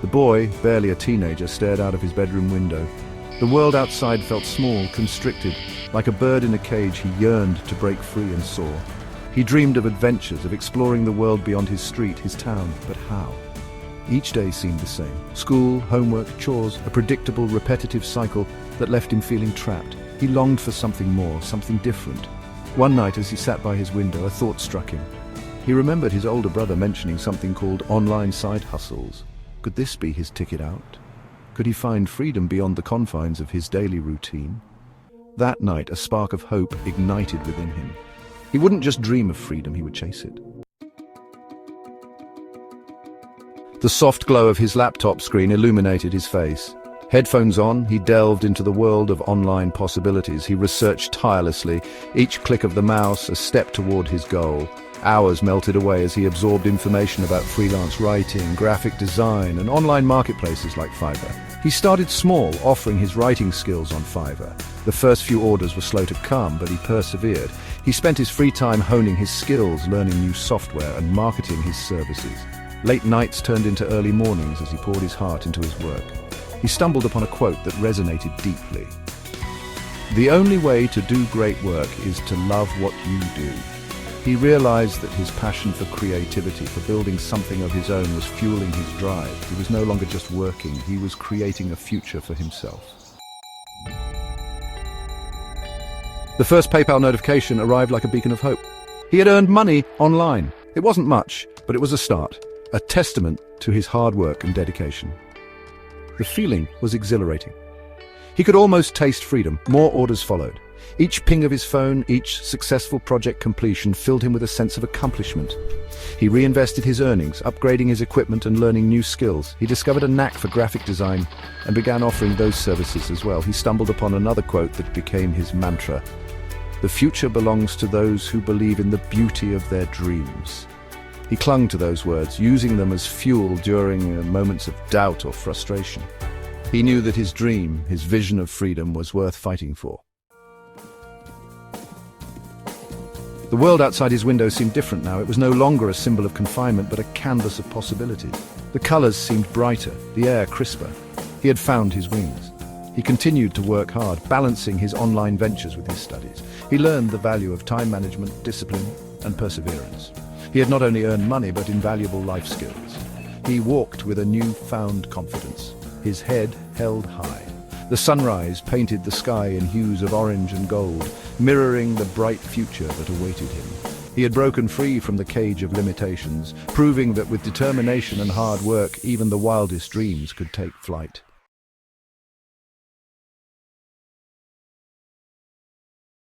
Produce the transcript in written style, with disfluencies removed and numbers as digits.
The boy, barely a teenager, stared out of his bedroom window. The world outside felt small, constricted. Like a bird in a cage, he yearned to break free and soar. He dreamed of adventures, of exploring the world beyond his street, his town, but how? Each day seemed the same. School, homework, chores, a predictable, repetitive cycle that left him feeling trapped. He longed for something more, something different. One night, as he sat by his window, a thought struck him. He remembered his older brother mentioning something called online side hustles. Could this be his ticket out? Could he find freedom beyond the confines of his daily routine? That night, a spark of hope ignited within him. He wouldn't just dream of freedom, he would chase it. The soft glow of his laptop screen illuminated his face. Headphones on, he delved into the world of online possibilities. He researched tirelessly, each click of the mouse a step toward his goal. Hours melted away as he absorbed information about freelance writing, graphic design, and online marketplaces like Fiverr. He started small, offering his writing skills on Fiverr. The first few orders were slow to come, but he persevered. He spent his free time honing his skills, learning new software, and marketing his services. Late nights turned into early mornings as he poured his heart into his work. He stumbled upon a quote that resonated deeply. "The only way to do great work is to love what you do." He realized that his passion for creativity, for building something of his own, was fueling his drive. He was no longer just working, he was creating a future for himself. The first PayPal notification arrived like a beacon of hope. He had earned money online. It wasn't much, but it was a start, a testament to his hard work and dedication. The feeling was exhilarating. He could almost taste freedom. More orders followed. Each ping of his phone, each successful project completion filled him with a sense of accomplishment. He reinvested his earnings, upgrading his equipment and learning new skills. He discovered a knack for graphic design and began offering those services as well. He stumbled upon another quote that became his mantra. "The future belongs to those who believe in the beauty of their dreams." He clung to those words, using them as fuel during moments of doubt or frustration. He knew that his dream, his vision of freedom, was worth fighting for. The world outside his window seemed different now. It was no longer a symbol of confinement, but a canvas of possibilities. The colors seemed brighter, the air crisper. He had found his wings. He continued to work hard, balancing his online ventures with his studies. He learned the value of time management, discipline, and perseverance. He had not only earned money, but invaluable life skills. He walked with a newfound confidence, his head held high. The sunrise painted the sky in hues of orange and gold, mirroring the bright future that awaited him. He had broken free from the cage of limitations, proving that with determination and hard work, even the wildest dreams could take flight.